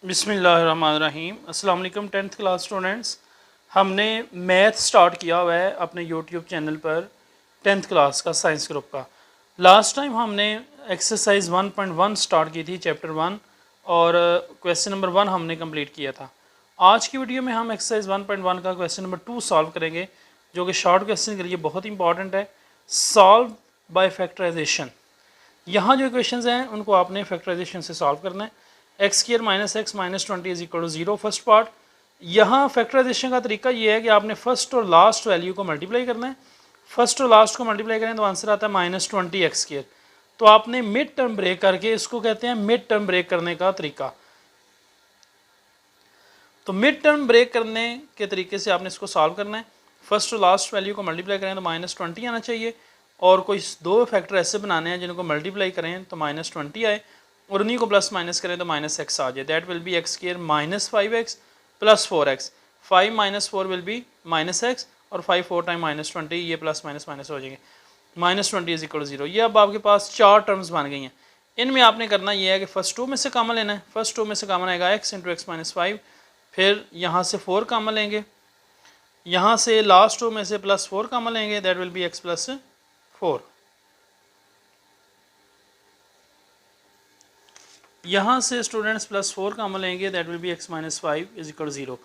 बिस्मिल्लाहिर्रहमानिर्रहीम। अस्सलाम वालेकुम 10th क्लास स्टूडेंट्स। हमने मैथ स्टार्ट किया हुआ है अपने यूट्यूब चैनल पर 10th क्लास का साइंस ग्रुप का। लास्ट टाइम हमने एक्सरसाइज 1.1 स्टार्ट की थी चैप्टर 1 और क्वेश्चन नंबर 1 हमने कंप्लीट किया था। आज की वीडियो में हम एक्सरसाइज 1.1 का क्वेश्चन नंबर 2 सॉल्व करेंगे, जो कि शॉर्ट क्वेश्चन के लिए बहुत इंपॉर्टेंट है। Solve by factorization. यहाँ जो इक्वेशंस हैं उनको आपने फैक्टराइजेशन से सॉल्व करना है। X square minus x minus 20 is equal to 0 first part. यहाँ फैक्टराइजेशन का तरीका ये है कि आपने फर्स्ट और लास्ट वैल्यू को मल्टीप्लाई करना है। फर्स्ट और लास्ट को मल्टीप्लाई करें तो आंसर आता है -20 एक्स स्क्वायर। तो आपने मिड टर्म ब्रेक करके, इसको कहते हैं मिड टर्म ब्रेक करने का तरीका। तो मिड टर्म ब्रेक करने के तरीके से आपने इसको सॉल्व करना है। फर्स्ट और लास्ट वैल्यू को मल्टीप्लाई करें तो -20 आना चाहिए, और कोई दो फैक्टर ऐसे बनाने हैं जिनको मल्टीप्लाई करें तो -20 आए, और उन्हीं को प्लस माइनस करें तो -x आ जाए। That will B x square -5x plus 4x। 5 minus 4 will be -x, और 5 4 टाइम -20, ये प्लस माइनस माइनस हो जाएंगे। -20 इज इक्वल 0। ये अब आपके पास चार टर्म्स बन गई हैं। इनमें आपने करना ये है कि फर्स्ट टू में से कॉमन लेना है। फर्स्ट टू में से कॉमन आएगा x इंटू एक्स माइनस 5, फिर यहाँ से 4 कॉमन लेंगे, यहाँ से लास्ट टू में से प्लस 4 कॉमन लेंगे, that will B x plus 4। यहाँ से स्टूडेंट्स प्लस 4 कॉमन लेंगे, that will B x minus 5 is equal 0।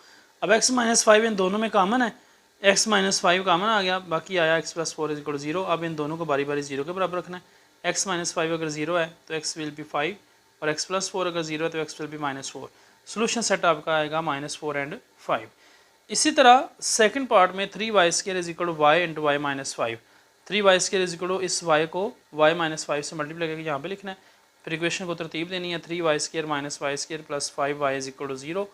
अब x माइनस 5 इन दोनों में कॉमन है, x माइनस 5 कॉमन आ गया, बाकी आया x प्लस 4 इज इक्वल 0। अब इन दोनों को बारी बारी 0 के बराबर रखना है। x माइनस 5 अगर 0 है तो x विल बी 5, और x प्लस 4 अगर 0 है तो x will B -4। Solution set आपका आएगा -4 एंड 5। इसी तरह सेकंड पार्ट में 3y square is equal to y into y minus 5। 3y square is equal to इस y को y माइनस 5 से मल्टीप्लाई करके यहाँ पे लिखना है। फिर इक्वेशन को तरतीब देनी है। 3y square minus y square plus 5y is equal to 0।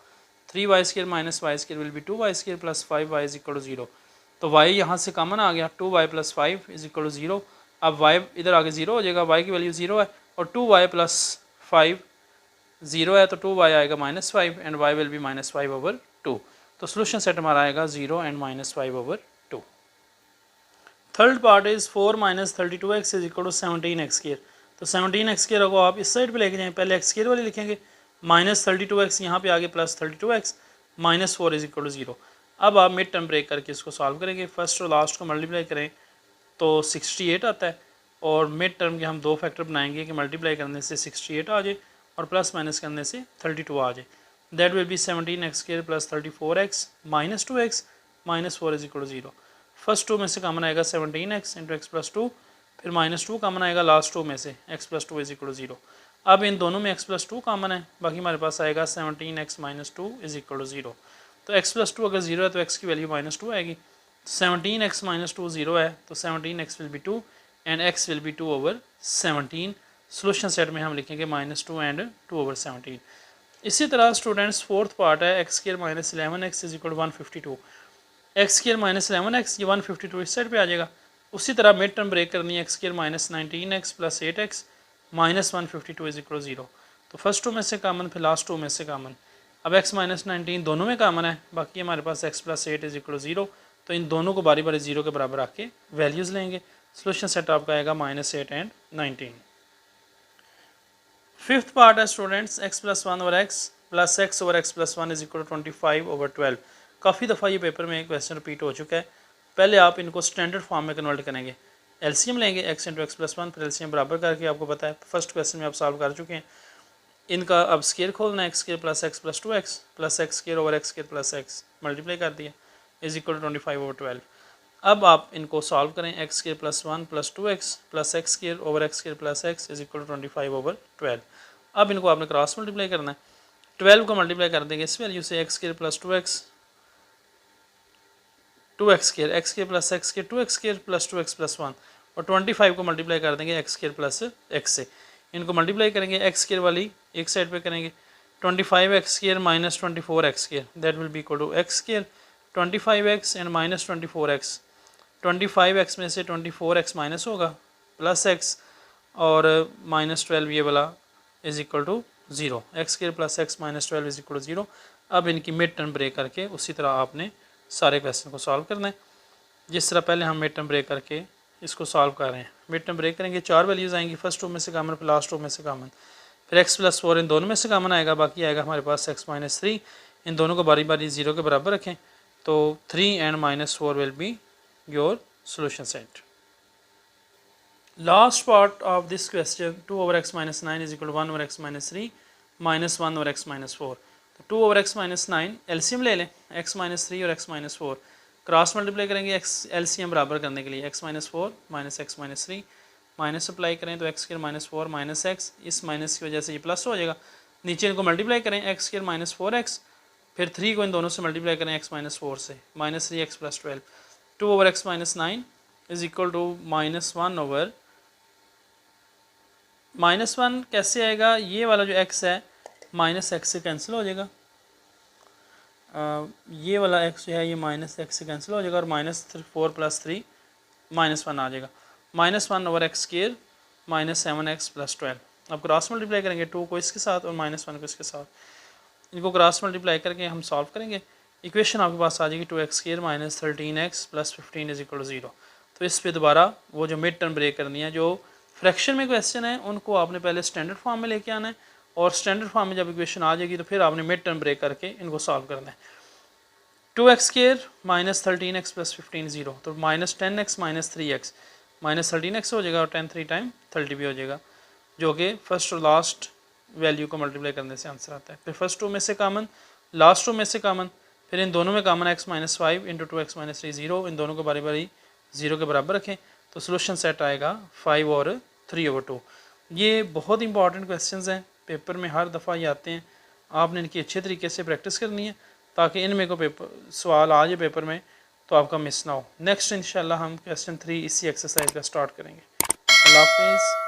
3y square minus y square will be 2y square plus 5y is equal to 0। तो y यहाँ से कॉमन आ गया, 2y plus 5 is equal to 0। अब y इधर आगे 0 हो जाएगा, y की वैल्यू 0 है, और 2y प्लस 5 0 है, तो 2y आएगा -5 एंड y विल बी -5/2। तो सोल्यूशन सेट हमारा आएगा 0 and -5/2। Third part is 4 minus 32x is equal to 17x square. तो 17x स्क्वायर को आप इस साइड पे लेके जाएं, पहले x स्क्वायर वाली लिखेंगे, -32x यहाँ पे आगे plus 32x, -4 is equal to 0। अब आप मिड टर्म ब्रेक करके इसको सॉल्व करेंगे। फर्स्ट और लास्ट को मल्टीप्लाई करें तो 68 आता है, और मिड टर्म के हम दो फैक्टर बनाएंगे कि मल्टीप्लाई करने से 68 आ जाए और प्लस माइनस करने से 32 आ जाए। That will be 17x square plus 34x minus 2x minus 4 is equal to 0। First two में से कॉमन आएगा 17x इंटू एक्स प्लस 2, फिर -2 कॉमन आएगा लास्ट टू में से, x plus 2 is equal to 0। अब इन दोनों में x प्लस 2 कॉमन है, बाकी हमारे पास आएगा 17x minus 2 is equal to 0। तो x प्लस 2 अगर 0 है तो x की वैल्यू -2 आएगी। 17x माइनस 2 0 है, तो 17x will be 2 and x will be 2/17। Solution set में हम लिखेंगे -2 एंड 2/17। इसी तरह स्टूडेंट्स फोर्थ पार्ट है x square minus 11x is equal to 152। X square minus 11x, ये 152 इस साइड पे आ जाएगा। उसी तरह मिड टर्म ब्रेक करनी है। X square minus 19x plus 8x minus 152 is equal 0। तो फर्स्ट टू में से कॉमन, फिर लास्ट टू में से कॉमन। अब x माइनस 19 दोनों में कॉमन है, बाकी हमारे पास x प्लस 8 इज इक्वल 0। तो इन दोनों को बारी बारी 0 के बराबर रख के वैल्यूज़ लेंगे। सोल्यूशन सेट आपका आएगा -8 एंड 19। फिफ्थ पार्ट है students x plus 1 over x plus x over x plus 1 is equal 25/12। काफ़ी दफ़ा ये पेपर में एक क्वेश्चन रिपीट हो चुका है। पहले आप इनको स्टैंडर्ड फॉर्म में कन्वर्ट करेंगे। एलसीएम लेंगे x इंटू एक्स प्लस 1, फिर एलसीएम बराबर करके, आपको पता है फर्स्ट क्वेश्चन में आप सॉल्व कर चुके हैं। इनका अब स्केयर खोलना है। x square plus x plus 2x plus x square over x square plus x multiply कर दिया इज इक्वल 25/12। अब आप इनको सॉल्व करें। x square plus 1 plus 2x plus x square over x square plus x is equal 25/12। अब इनको आपने cross multiply करना है। 12 को मल्टीप्लाई कर देंगे इस वैल्यू से, x square plus 2x 2x square, x square plus x square 2x square plus 2x plus 1, और 25 को मल्टीप्लाई कर देंगे x स्केयर प्लस x से। इनको मल्टीप्लाई करेंगे, x स्केयर वाली एक साइड पे करेंगे, 25x square minus 24x square, that will be equal to x square 25x and minus 24x। 25x में से 24x माइनस होगा प्लस x, और -12 ये वाला is equal to 0। x square plus x minus 12 is equal to 0। अब इनकी mid term break करके उसी तरह आपने सारे क्वेश्चन को सॉल्व करना है, जिस तरह पहले हम मिड टर्म ब्रेक करके इसको सॉल्व कर रहे हैं। मिड टर्म ब्रेक करेंगे, चार वैल्यूज़ आएंगी, फर्स्ट टू में से कॉमन, फिर लास्ट टू में से कॉमन। फिर x प्लस 4 इन दोनों में से कॉमन आएगा, बाकी आएगा हमारे पास x माइनस 3। इन दोनों को बारी बारी 0 के बराबर रखें तो 3 and -4 will be your solution set. Last part of this question 2 over x minus 9 is equal to 1 over x minus 3 minus 1 over x minus 4। तो 2 over x minus 9 एलसीएम ले लें, x minus 3 और x minus 4 क्रॉस मल्टीप्लाई करेंगे x LCM बराबर करने के लिए, x minus 4 minus x minus 3 minus apply करें तो x square minus 4 minus x, इस माइनस की वजह से ये प्लस हो जाएगा। नीचे इनको मल्टीप्लाई करें x स्क्वायर माइनस 4x, फिर 3 को इन दोनों से मल्टीप्लाई करें x माइनस 4 से, minus 3x plus 12। 2 over x minus 9 is equal to -1 over -1 कैसे आएगा, ये वाला जो x है माइनस x से कैंसिल हो जाएगा, ये वाला x जो है ये माइनस x से कैंसिल हो जाएगा और -4 + 3 -1 आ जाएगा। -1 over x square minus 7x plus 12। अब क्रॉस मल्टीप्लाई करेंगे 2 को इसके साथ और -1 को इसके साथ, इनको क्रॉस मल्टीप्लाई करके हम सॉल्व करेंगे, इक्वेशन आपके पास आ जाएगी 2x square minus 13x plus 15 is equal to 0। तो इस पे दोबारा वो जो मिड टर्म ब्रेक करनी है, जो फ्रैक्शन में क्वेश्चन है उनको आपने पहले स्टैंडर्ड फॉर्म में लेके आना है और स्टैंडर्ड फॉर्म में जब इक्वेशन आ जाएगी तो फिर आपने मिड टर्म ब्रेक करके इनको सॉल्व करना है। 2x square minus 13x plus 15 0, तो minus 10x minus 3x minus 13x हो जाएगा और 10 3 टाइम 30 भी हो जाएगा, जो कि फर्स्ट और लास्ट वैल्यू को मल्टीप्लाई करने से आंसर आता है। फिर फर्स्ट 2 में से कॉमन, लास्ट 2 में से कॉमन, फिर इन दोनों में common x minus 5 into 2x minus 3 0, इन दोनों को बारी बारी 0 के बराबर रखें तो सोल्यूशन सेट आएगा 5 और 3/2। ये बहुत इंपॉर्टेंट क्वेश्चंस हैं, पेपर में हर दफ़ा ये आते हैं, आपने इनकी अच्छे तरीके से प्रैक्टिस करनी है ताकि इनमें को पेपर सवाल आ जाए पेपर में तो आपका मिस ना हो। नेक्स्ट इंशाल्लाह हम क्वेश्चन 3 इसी एक्सरसाइज का स्टार्ट करेंगे। अल्लाह हाफिज़।